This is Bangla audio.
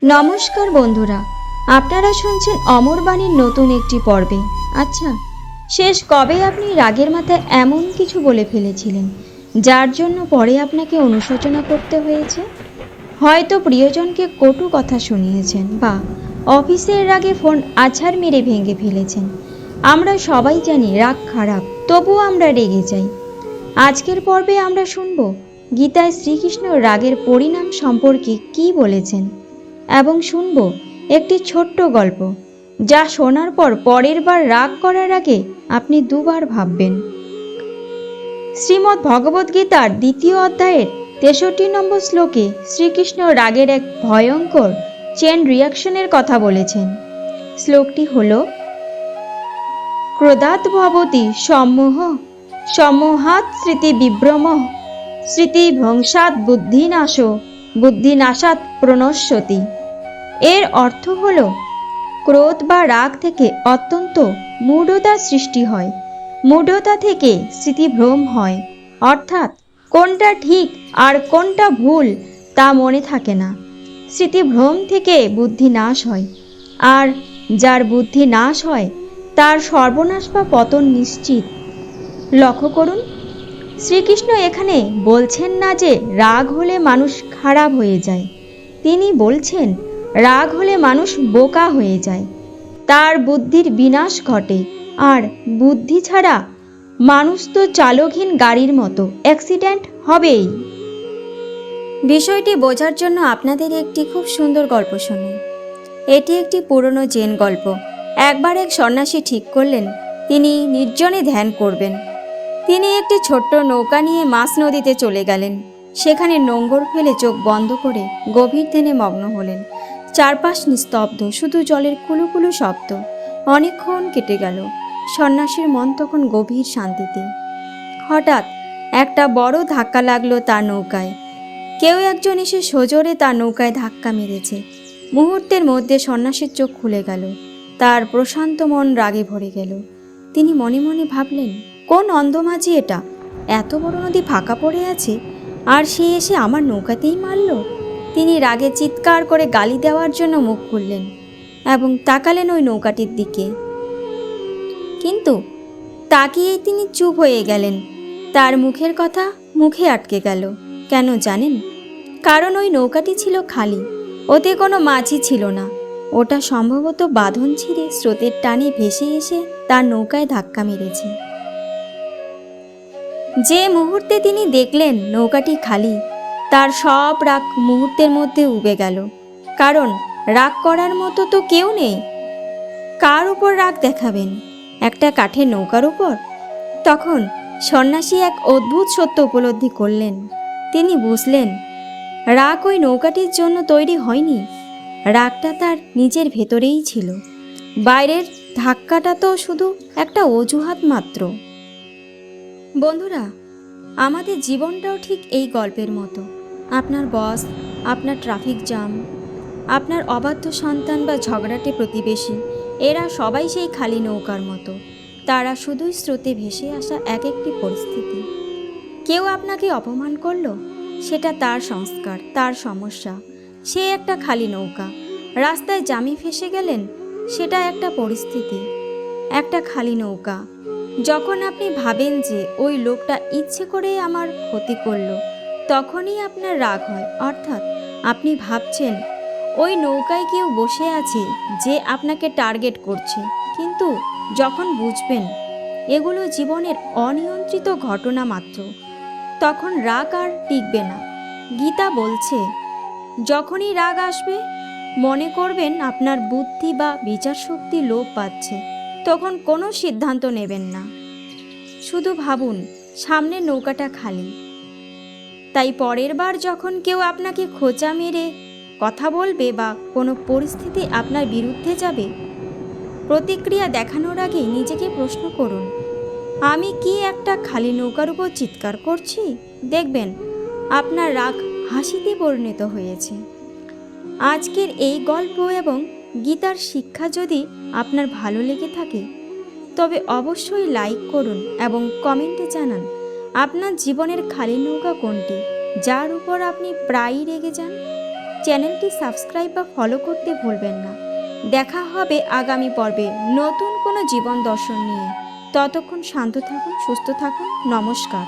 নমস্কার বন্ধুরা, আপনারা শুনছেন অমর বাণীর নতুন একটি পর্বে। আচ্ছা, শেষ কবে আপনি রাগের মাথায় এমন কিছু বলে ফেলেছিলেন যার জন্য পরে আপনাকে অনুশোচনা করতে হয়েছে? হয়তো প্রিয়জনকে কটু কথা শুনিয়েছেন বা অফিসের রাগে ফোন আছাড় মেরে ভেঙে ফেলেছেন। আমরা সবাই জানি রাগ খারাপ, তবুও আমরা রেগে যাই। আজকের পর্বে আমরা শুনব গীতায় শ্রীকৃষ্ণ রাগের পরিণাম সম্পর্কে কী বলেছেন, এবং শুনব একটি ছোট্ট গল্প যা শোনার পর পরের বার রাগ করার আগে আপনি দুবার ভাববেন। শ্রীমদ্ ভগবদ্গীতার 2য় অধ্যায়ের 63 নম্বর শ্লোকে শ্রীকৃষ্ণ রাগের এক ভয়ঙ্কর চেন রিয়াকশনের কথা বলেছেন। শ্লোকটি হল, ক্রোধাৎ ভবতি সম্মোহ, সম্মোহাৎ স্মৃতি বিভ্রম, স্মৃতি ভ্রংশাৎ বুদ্ধিনাশ, বুদ্ধিনাশাৎ প্রণশ্যতি। এর অর্থ হল, ক্রোধ বা রাগ থেকে অত্যন্ত মূঢ়তার সৃষ্টি হয়, মূঢ়তা থেকে স্মৃতিভ্রম হয়, অর্থাৎ কোনটা ঠিক আর কোনটা ভুল তা মনে থাকে না। স্মৃতিভ্রম থেকে বুদ্ধি নাশ হয়, আর যার বুদ্ধি নাশ হয় তার সর্বনাশ বা পতন নিশ্চিত। লক্ষ্য করুন, শ্রীকৃষ্ণ এখানে বলছেন না যে রাগ হলে মানুষ খারাপ হয়ে যায়। তিনি বলছেন রাগ হলে মানুষ বোকা হয়ে যায়, তার বুদ্ধির বিনাশ ঘটে। আর বুদ্ধি ছাড়া মানুষ তো চালকহীন গাড়ির মতো, অ্যাক্সিডেন্ট হবেই। বিষয়টি বোঝার জন্য আপনাদের একটি খুব সুন্দর গল্প শুনুন। এটি একটি পুরনো জেন গল্প। একবার এক সন্ন্যাসী ঠিক করলেন তিনি নির্জনে ধ্যান করবেন। তিনি একটি ছোট্ট নৌকা নিয়ে মাছ নদীতে চলে গেলেন। সেখানে নোঙর ফেলে চোখ বন্ধ করে গভীর ধ্যানে মগ্ন হলেন। চারপাশ নিস্তব্ধ, শুধু জলের কুলুকুলু শব্দ। অনেকক্ষণ কেটে গেল। সন্ন্যাসীর মন তখন গভীর শান্তিতে। হঠাৎ একটা বড় ধাক্কা লাগলো তার নৌকায়। কেউ একজন এসে সজোরে তার নৌকায় ধাক্কা মেরেছে। মুহূর্তের মধ্যে সন্ন্যাসীর চোখ খুলে গেল। তার প্রশান্ত মন রাগে ভরে গেল। তিনি মনে মনে ভাবলেন, কোন অন্ধমাঝি এটা? এত বড় নদী ফাঁকা পড়ে আছে, আর সে এসে আমার নৌকাতেই মারল। তিনি রাগে চিৎকার করে গালি দেওয়ার জন্য মুখ খুললেন এবং তাকালেন ওই নৌকাটির দিকে। কিন্তু তাকিয়েই তিনি চুপ হয়ে গেলেন। তার মুখের কথা মুখে আটকে গেল। কেন জানেন? কারণ ওই নৌকাটি ছিল খালি, ওতে কোনো মাঝি ছিল না। ওটা সম্ভবত বাঁধন ছিঁড়ে স্রোতের টানে ভেসে এসে তার নৌকায় ধাক্কা মেরেছে। যে মুহূর্তে তিনি দেখলেন নৌকাটি খালি, তার সব রাগ মুহূর্তের মধ্যে উবে গেল। কারণ রাগ করার মতো তো কেউ নেই। কার উপর রাগ দেখাবেন? একটা কাঠের নৌকার উপর? তখন সন্ন্যাসী এক অদ্ভুত সত্য উপলব্ধি করলেন। তিনি বুঝলেন, রাগ ওই নৌকাটির জন্য তৈরি হয়নি। রাগটা তার নিজের ভেতরেই ছিল। বাইরের ধাক্কাটা তো শুধু একটা অজুহাত মাত্র। বন্ধুরা, আমাদের জীবনটাও ঠিক এই গল্পের মতো। আপনার বস, আপনার ট্রাফিক জ্যাম, আপনার অবাধ্য সন্তান বা ঝগড়াটে প্রতিবেশী, এরা সবাই সেই খালি নৌকার মতো। তারা শুধুই স্রোতে ভেসে আসা এক একটি পরিস্থিতি। কেউ আপনাকে অপমান করলো, সেটা তার সংস্কার, তার সমস্যা। সে একটা খালি নৌকা। রাস্তায় জামে ফেসে গেলেন, সেটা একটা পরিস্থিতি, একটা খালি নৌকা। যখন আপনি ভাবেন যে ওই লোকটা ইচ্ছে করে আমার ক্ষতি করলো, তখনই আপনার রাগ হয়। অর্থাৎ আপনি ভাবছেন ওই নৌকায় কেউ বসে আছে যে আপনাকে টার্গেট করছে। কিন্তু যখন বুঝবেন এগুলো জীবনের অনিয়ন্ত্রিত ঘটনা মাত্র, তখন রাগ আর টিকবে না। গীতা বলছে, যখনই রাগ আসবে মনে করবেন আপনার বুদ্ধি বা বিচার শক্তি লোপ পাচ্ছে। তখন কোনো সিদ্ধান্ত নেবেন না, শুধু ভাবুন সামনের নৌকাটা খালি। তাই পরের বার যখন কেউ আপনাকে খোঁচা মেরে কথা বলবে বা কোনো পরিস্থিতি আপনার বিরুদ্ধে যাবে, প্রতিক্রিয়া দেখানোর আগে নিজেকে প্রশ্ন করুন, আমি কি একটা খালি নৌকার উপর চিৎকার করছি? দেখবেন আপনার রাগ হাসিতে পরিণত হয়েছে। আজকের এই গল্প এবং গীতার শিক্ষা যদি আপনার ভালো লেগে থাকে, তবে অবশ্যই লাইক করুন এবং কমেন্টে জানান আপনার জীবনের খালি নৌকা কোনটি, যার উপর আপনি প্রায়ই রেগে যান। চ্যানেলটি সাবস্ক্রাইব বা ফলো করতে ভুলবেন না। দেখা হবে আগামী পর্বে নতুন কোনো জীবন দর্শন নিয়ে। ততক্ষণ শান্ত থাকুন, সুস্থ থাকুন। নমস্কার।